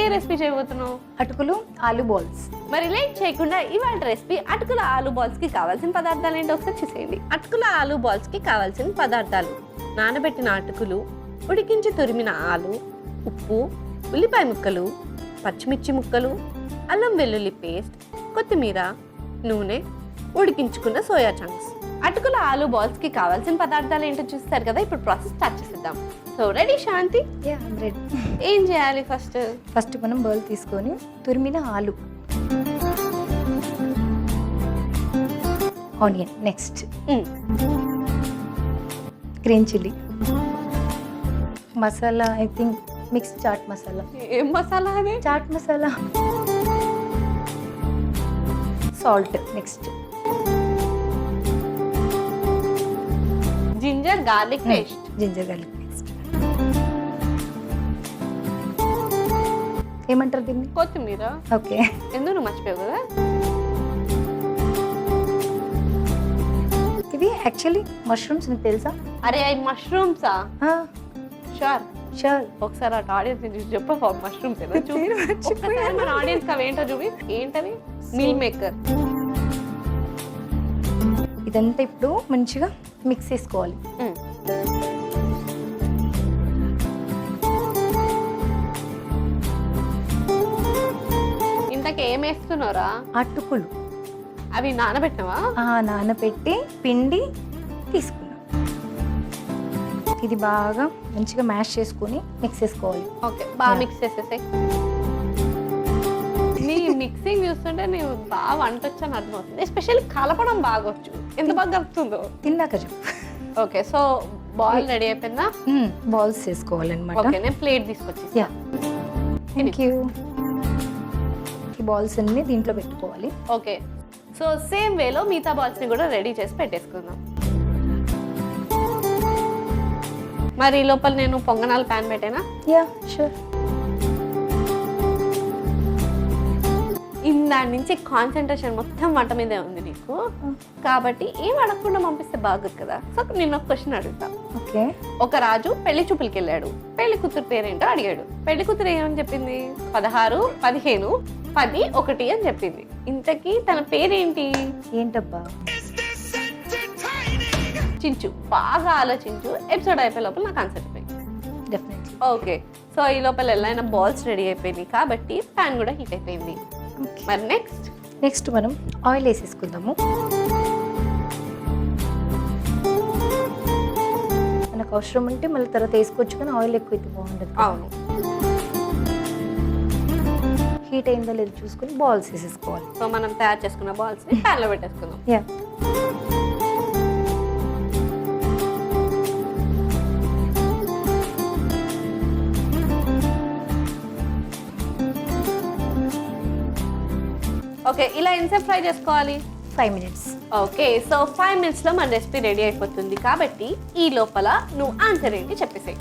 ఏ recipe చేయబోతున్నావు? అటుకులు ఆలు balls. మరి లేట్ చేయకుండా ఇవాళ రెసిపీ అటుకుల ఆలు బాల్స్ కి కావాల్సిన పదార్థాలు ఏంటో ఒకసారి చూసేయండి. అటుకుల ఆలు బాల్స్ కి కావాల్సిన పదార్థాలు: నానబెట్టిన అటుకులు, ఉడికించి తురిమిన ఆలు, ఉప్పు, ఉల్లిపాయ ముక్కలు, పచ్చిమిర్చి ముక్కలు, అల్లం వెల్లుల్లి పేస్ట్, కొత్తిమీర, నూనె, ఉడికించుకున్న సోయా చంక్స్. అటుకుల ఆలు బాల్స్ కి కావాల్సిన పదార్థాలు ఏంటో చూస్తారు కదా. ఇప్పుడు ప్రాసెస్ స్టార్ట్ చేసేద్దాం. So ready Shanti? రెడీ. ఏం చేయాలి? ఫస్ట్ మనం బౌల్ తీసుకొని తురిమిన ఆలు, ఆనియన్, నెక్స్ట్ గ్రీన్ చిల్లీ, మసాలా, ఐ థింక్ మిక్స్ చాట్ మసాలా. ఏం మసాలా అది? చాట్ మసాలా. Salt, next ginger garlic paste. Ginger garlic paste. ఏమంటారు దీన్ని? కొత్తిమీర. ఓకే. ఎందుకు నువ్వు మర్చిపోయావు కదా? ఇది యాక్చువల్లీ మష్రూమ్స్, నీకు తెలుసా? అరే అవి మష్రూమ్సా? షూర్. ఒకసారి అటు ఆడియన్స్ చూసి చెప్పు. మష్రూమ్స్ ఒకసారి మన ఆడియన్స్ అవి ఏంటో చూపి. ఏంటవి? Meal maker. ఇదంతా ఇప్పుడు మంచిగా మిక్స్ చేసుకోవాలి. ఇంతకు ఏం వేస్తున్నారా? అటుకులు. అవి నానబెట్టినవా? నానబెట్టి పిండి తీసుకున్నాం. ఇది బాగా మంచిగా మ్యాష్ చేసుకొని మిక్స్ చేసుకోవాలి. ఓకే, బాగా మిక్స్ చేసేసాయి. నీ మిక్సింగ్ చూస్తుంటే నీవు బాగా వంట వచ్చని అర్థమవుతుంది. ఎస్పెషల్లీ కలపడం బాగా వచ్చు. ఎంత బాగా కలుపుతుందో తిన్నాక చెప్పు. ఓకే, సో బాల్ రెడీ అయిపోయిందా? బాల్స్ చేసుకోవాలన్నమాట. ఓకే, నేను ప్లేట్ తీసుకొచ్చి. Thank you. ఈ బాల్స్ అన్ని దీంట్లో పెట్టుకోవాలి. ఓకే, సో సేమ్ వేలో మిగతా బాల్స్ ని కూడా రెడీ చేసి పెట్టేసుకుందాం. మరి ఈ లోపల నేను పొంగనాలు ప్యాన్ పెట్టానా? షూర్. దాని నుంచి కాన్సన్ట్రేషన్ మొత్తం వంట మీదే ఉంది నీకు, కాబట్టి ఏం అడగకుండా పంపిస్తే బాగుంది కదా. సో నేను ఒక క్వశ్చన్ అడుగుతా. ఓకే. ఒక రాజు పెళ్లి చూపులకి వెళ్ళాడు. పెళ్లి కూతురు పేరేంటో అడిగాడు. పెళ్లి కూతురు ఏమని చెప్పింది? 16, 15, 10, 1 అని చెప్పింది. ఇంతకీ తన పేరేంటి? ఏంటబ్బా? చించు. బాగా ఆలోచించు. ఎపిసోడ్ అయిపోయే లోపల నాకు ఆన్సర్ అయిపోయింది. డెఫినెట్లీ. ఓకే, సో ఈ లోపల ఎలా బాల్స్ రెడీ అయిపోయింది కాబట్టి ప్యాన్ కూడా హీట్ అయిపోయింది. మరి నెక్స్ట్ మనం ఆయిల్ వేసేసుకుందాము. మనకు అవసరం ఉంటే మళ్ళీ తర్వాత వేసుకోవచ్చు, కానీ ఆయిల్ ఎక్కువ అయితే బాగుంటుంది. అవును. హీట్ అయిందో లేదో చూసుకొని బాల్స్ వేసేసుకోవాలి. సో మనం తయారు చేసుకున్న బాల్స్ ప్యాన్లో పెట్టేసుకుందాం. ఓకే, ఇలా ఎంతసేపు ఫ్రై చేసుకోవాలి? 5 minutes. ఓకే, సో 5 minutes లో మన రెసిపీ రెడీ అయిపోతుంది. కాబట్టి ఈ లోపల నువ్వు ఆన్సర్ ఏంటి చెప్పేసాయి.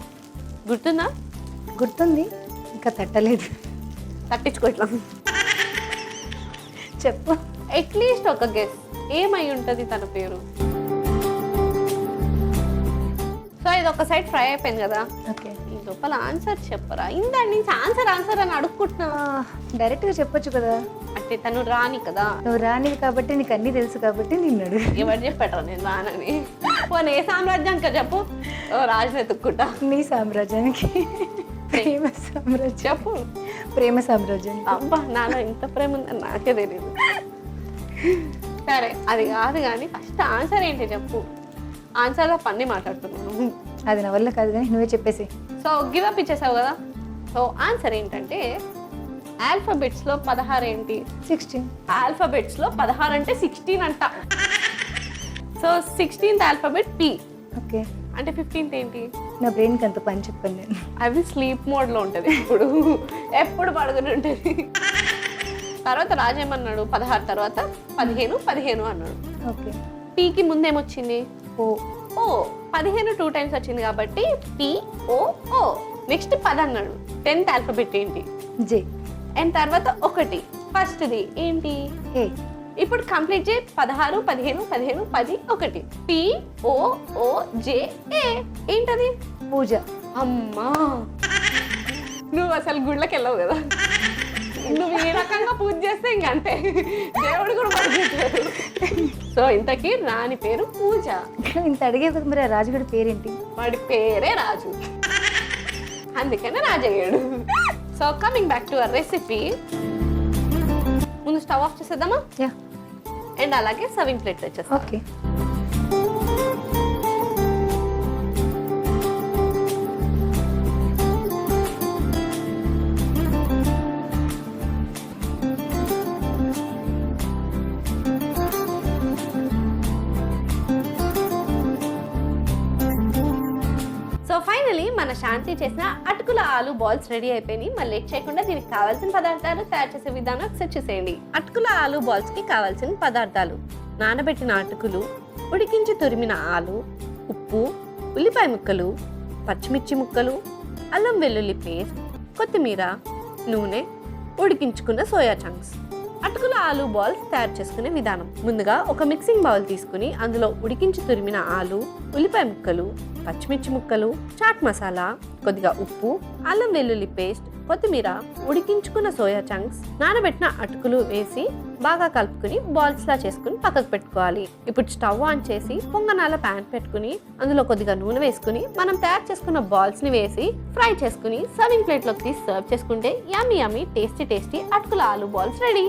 గుర్తుందా? గుర్తుంది, ఇంకా తట్టలేదు. తట్టించుకోవట్లా. చెప్పు. అట్లీస్ట్ ఒక గెస్. ఏమై ఉంటుంది తన పేరు? సో ఇది ఒక సైడ్ ఫ్రై అయిపోయింది కదా. ఓకే, ఈ లోపల ఆన్సర్ చెప్పరా? ఇందాక నుంచి ఆన్సర్ అని అడుక్కుంటున్నా. డైరెక్ట్ గా చెప్పొచ్చు కదా. అంటే తను రాని కదా. నువ్వు రాని కాబట్టి నీకు అన్ని తెలుసు కాబట్టి నిన్నాడు. ఎవరు చెప్పాడు నేను రానని? పోనీ ఏ సామ్రాజ్యానికి చెప్పు. రాజుని ఎత్తుక్కుంటా. నీ సామ్రాజ్యానికి. ప్రేమ సామ్రాజ్యం. చెప్పు. ప్రేమ సామ్రాజ్యం. అబ్బా, నాలో ఇంత ప్రేమ ఉందని నాకే తెలియదు. సరే, అది కాదు కానీ ఫస్ట్ ఆన్సర్ ఏంటి చెప్పు. ఆన్సర్లో పన్ని మాట్లాడుతున్నాను. అది నా వల్ల కాదు కానీ నువ్వే చెప్పేసి. సో గివ్ అప్ ఇచ్చేసావు కదా. సో ఆన్సర్ ఏంటంటే ఆల్ఫాబెట్స్ లో 16 ఏంటి? 16. ఆల్ఫాబెట్స్ లో 16 అంటే 16 అంట. So 16th alphabet P. Okay, అంటే 15th ఏంటి? నా బ్రెయిన్ కి అంత పని చెప్పాను నేను. అవి స్లీప్ మోడ్ లో ఉంటది. ఎప్పుడు పడుకుని ఉంటది. తర్వాత రాజేమన్నాడు? 16 తర్వాత 15 అన్నాడు. ఓకే, పీకి ముందేమొచ్చింది? ఓ. 15 2 times వచ్చింది కాబట్టి POO. నెక్స్ట్ 10 అన్నాడు. 10th ఆల్ఫాబెట్ ఏంటి? జే. అండ్ తర్వాత 1 ఫస్ట్ది ఏంటి? ఏ. ఇప్పుడు కంప్లీట్ చేయి. 16, 15, 15, 10, 1. POOJA. ఏంటది? పూజ. అమ్మా, నువ్వు అసలు గుళ్ళకి వెళ్ళవు కదా, నువ్వు ఈ రకంగా పూజ చేస్తే ఇంక అంతే, దేవుడు కూడా పడుకుంటాడు. సో ఇంతకీ రాణి పేరు పూజ. ఇంత అడిగేది మరి ఆ రాజుగారి పేరేంటి? వాడి పేరే రాజు, అందుకనే రాజయ్యాడు. So coming back to our recipe, ముందు స్టవ్ ఆఫ్ చేసేద్దామా? యా, అండ్ అలాగే సర్వింగ్ ప్లేట్ తెచ్చేస్తాం. ఓకే. సో ఫైనలీ మన శాంతి చేసిన అటుకుల ఆలు బాల్స్ రెడీ అయిపోయినాయి. మళ్ళీ లేట్ చేయకుండా దీనికి కావాల్సిన పదార్థాలు తయారు చేసే విధానం ఒకసారి చూసేయండి. అటుకుల ఆలు బాల్స్ కి కావాల్సిన పదార్థాలు: నానబెట్టిన అటుకులు, ఉడికించి తురిమిన ఆలు, ఉప్పు, ఉల్లిపాయ ముక్కలు, పచ్చిమిర్చి ముక్కలు, అల్లం వెల్లుల్లి పేస్ట్, కొత్తిమీర, నూనె, ఉడికించుకున్న సోయా చంక్స్. అటుకుల ఆలు బాల్స్ తయారు చేసుకునే విధానం: ముందుగా ఒక మిక్సింగ్ బౌల్ తీసుకుని అందులో ఉడికించి తురిమిన ఆలు, ఉల్లిపాయ ముక్కలు, పచ్చిమిర్చి ముక్కలు, చాట్ మసాలా, కొద్దిగా ఉప్పు, అల్లం వెల్లుల్లి పేస్ట్, కొత్తిమీర, ఉడికించుకున్న సోయా చంక్స్, నానబెట్టిన అటుకులు వేసి బాగా కలుపుకుని బాల్స్ లా చేసుకుని పక్కకు పెట్టుకోవాలి. ఇప్పుడు స్టవ్ ఆన్ చేసి పొంగనాల ప్యాన్ పెట్టుకుని అందులో కొద్దిగా నూనె వేసుకుని మనం తయారు చేసుకున్న బాల్స్ ని వేసి ఫ్రై చేసుకుని సర్వింగ్ ప్లేట్ లోకి తీసి సర్వ్ చేసుకుంటే యమ్మీ యమ్మీ టేస్టీ టేస్టీ అటుకుల ఆలు బాల్స్ రెడీ.